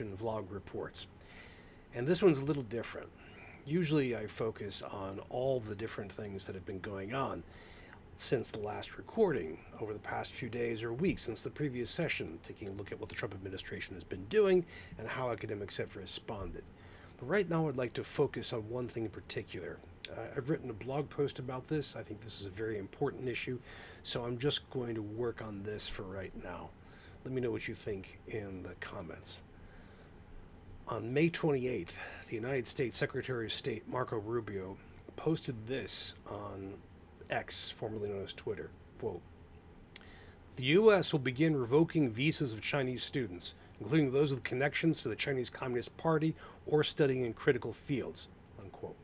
Administration vlog reports. And this one's a little different. Usually I focus on all the different things that have been going on since the last recording over the past few days or weeks since the previous session, taking a look at what the Trump administration has been doing and how academics have responded. But right now I'd like to focus on one thing in particular. I've written a blog post about this. I think this is a very important issue, so I'm just going to work on this for right now. Let me know what you think in the comments. On May 28th, the United States Secretary of State Marco Rubio posted this on X, formerly known as Twitter. Quote, "The U.S. will begin revoking visas of Chinese students, including those with connections to the Chinese Communist Party or studying in critical fields." Unquote.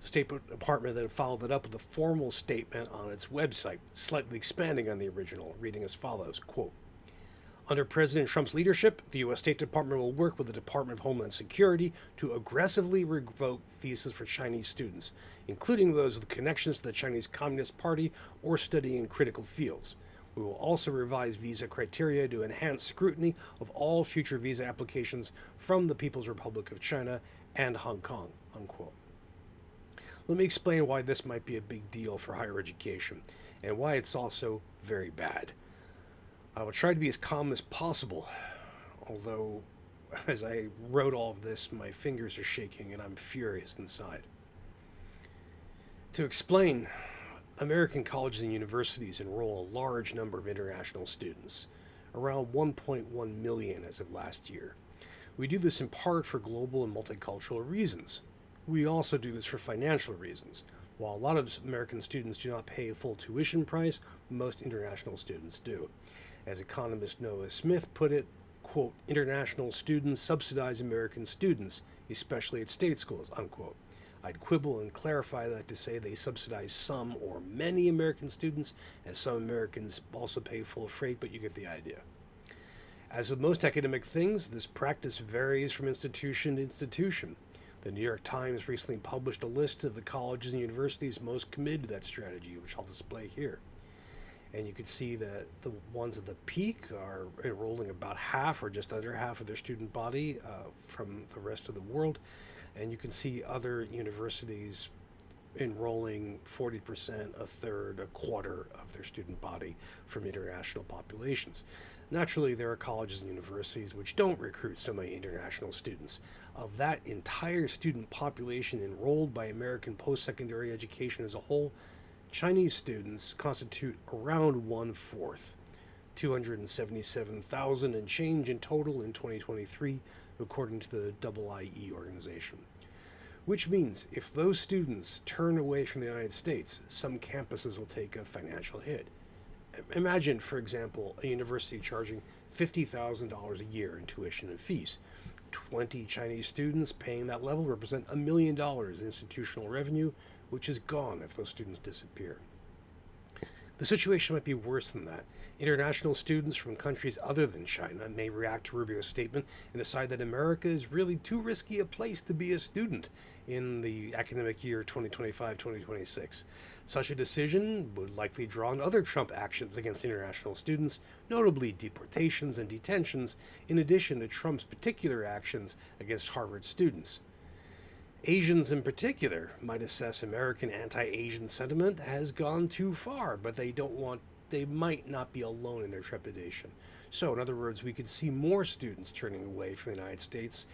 The State Department then followed it up with a formal statement on its website, slightly expanding on the original, reading as follows, quote, "Under President Trump's leadership, the U.S. State Department will work with the Department of Homeland Security to aggressively revoke visas for Chinese students, including those with connections to the Chinese Communist Party or studying in critical fields. We will also revise visa criteria to enhance scrutiny of all future visa applications from the People's Republic of China and Hong Kong." Unquote. Let me explain why this might be a big deal for higher education and why it's also very bad. I will try to be as calm as possible, although as I wrote all of this, my fingers are shaking and I'm furious inside. To explain, American colleges and universities enroll a large number of international students, around 1.1 million as of last year. We do this in part for global and multicultural reasons. We also do this for financial reasons. While a lot of American students do not pay a full tuition price, most international students do. As economist Noah Smith put it, quote, "International students subsidize American students, especially at state schools," unquote. I'd quibble and clarify that to say they subsidize some or many American students, as some Americans also pay full freight, but you get the idea. As with most academic things, this practice varies from institution to institution. The New York Times recently published a list of the colleges and universities most committed to that strategy, which I'll display here. And you can see that the ones at the peak are enrolling about half or just under half of their student body from the rest of the world. And you can see other universities enrolling 40%, a third, a quarter of their student body from international populations. Naturally, there are colleges and universities which don't recruit so many international students. Of that entire student population enrolled by American post-secondary education as a whole, Chinese students constitute around 1/4, 277,000 and change in total in 2023, according to the IIE organization. Which means if those students turn away from the United States, some campuses will take a financial hit. Imagine, for example, a university charging $50,000 a year in tuition and fees. 20 Chinese students paying that level represent $1 million in institutional revenue, which is gone if those students disappear. The situation might be worse than that. International students from countries other than China may react to Rubio's statement and decide that America is really too risky a place to be a student in the academic year 2025-2026. Such a decision would likely draw on other Trump actions against international students, notably deportations and detentions, in addition to Trump's particular actions against Harvard students. Asians in particular might assess American anti-Asian sentiment has gone too far, but they might not be alone in their trepidation. So, in other words, we could see more students turning away from the United States,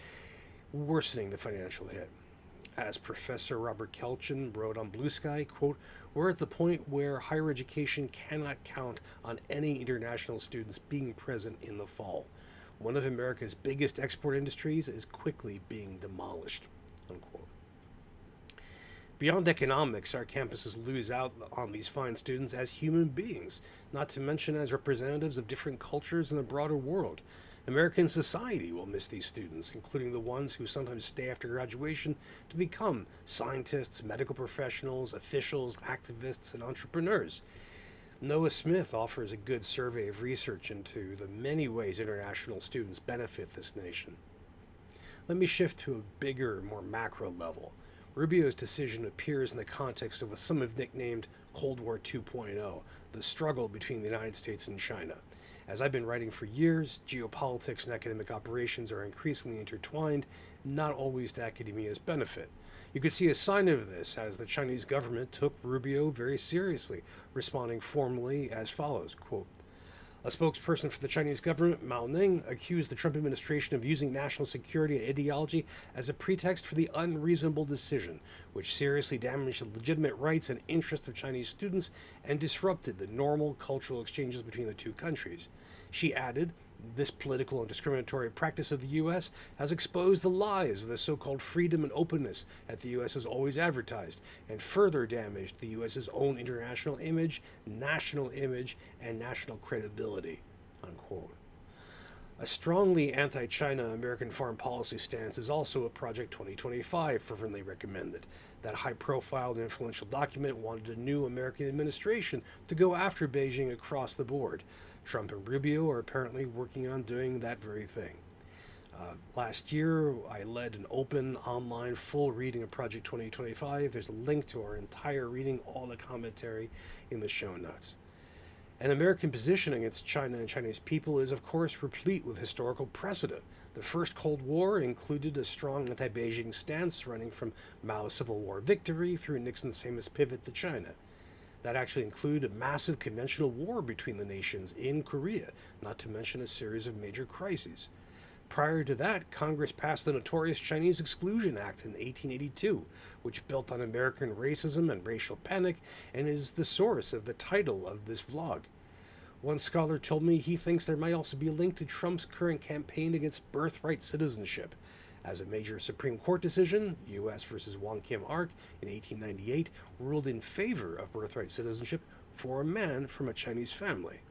worsening the financial hit. As Professor Robert Kelchin wrote on Blue Sky, quote, "We're at the point where higher education cannot count on any international students being present in the fall. One of America's biggest export industries is quickly being demolished." Unquote. Beyond economics, our campuses lose out on these fine students as human beings, not to mention as representatives of different cultures in the broader world. American society will miss these students, including the ones who sometimes stay after graduation to become scientists, medical professionals, officials, activists, and entrepreneurs. Noah Smith offers a good survey of research into the many ways international students benefit this nation. Let me shift to a bigger, more macro level. Rubio's decision appears in the context of what some have nicknamed Cold War 2.0, the struggle between the United States and China. As I've been writing for years, geopolitics and academic operations are increasingly intertwined, not always to academia's benefit. You could see a sign of this as the Chinese government took Rubio very seriously, responding formally as follows, quote, a spokesperson for the Chinese government, Mao Ning, accused the Trump administration of using national security and ideology as a pretext for the unreasonable decision, which seriously damaged the legitimate rights and interests of Chinese students and disrupted the normal cultural exchanges between the two countries. She added, this political and discriminatory practice of the U.S. has exposed the lies of the so-called freedom and openness that the U.S. has always advertised, and further damaged the U.S.'s own international image, national image, and national credibility, unquote. A strongly anti-China American foreign policy stance is also a Project 2025 fervently recommended. That high-profile and influential document wanted a new American administration to go after Beijing across the board. Trump and Rubio are apparently working on doing that very thing. Last year, I led an open, online, full reading of Project 2025. There's a link to our entire reading, all the commentary in the show notes. An American position against China and Chinese people is, of course, replete with historical precedent. The first Cold War included a strong anti-Beijing stance running from Mao's Civil War victory through Nixon's famous pivot to China. That actually included a massive conventional war between the nations in Korea, not to mention a series of major crises. Prior to that, Congress passed the notorious Chinese Exclusion Act in 1882, which built on American racism and racial panic and is the source of the title of this vlog. One scholar told me he thinks there might also be a link to Trump's current campaign against birthright citizenship. As a major Supreme Court decision, U.S. versus Wong Kim Ark in 1898 ruled in favor of birthright citizenship for a man from a Chinese family.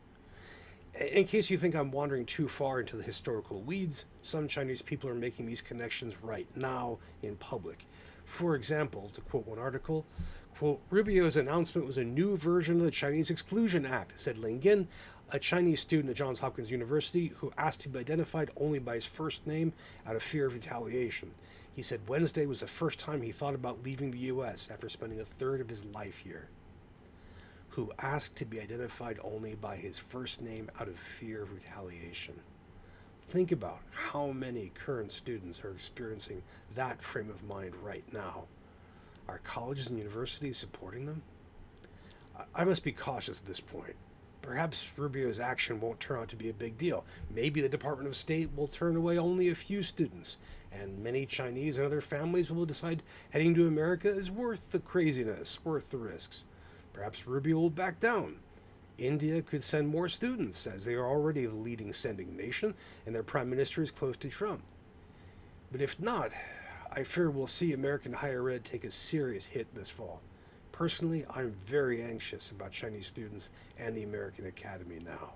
In case you think I'm wandering too far into the historical weeds, some Chinese people are making these connections right now in public. For example, to quote one article, quote, Rubio's announcement was a new version of the Chinese Exclusion Act, said Ling Gin, a Chinese student at Johns Hopkins University who asked to be identified only by his first name out of fear of retaliation. He said Wednesday was the first time he thought about leaving the U.S. after spending a third of his life here. Who asked to be identified only by his first name out of fear of retaliation. Think about how many current students are experiencing that frame of mind right now. Are colleges and universities supporting them? I must be cautious at this point. Perhaps Rubio's action won't turn out to be a big deal. Maybe the Department of State will turn away only a few students, and many Chinese and other families will decide heading to America is worth the craziness, worth the risks. Perhaps Rubio will back down. India could send more students, as they are already the leading sending nation, and their prime minister is close to Trump. But if not, I fear we'll see American higher ed take a serious hit this fall. Personally, I'm very anxious about Chinese students and the American Academy now.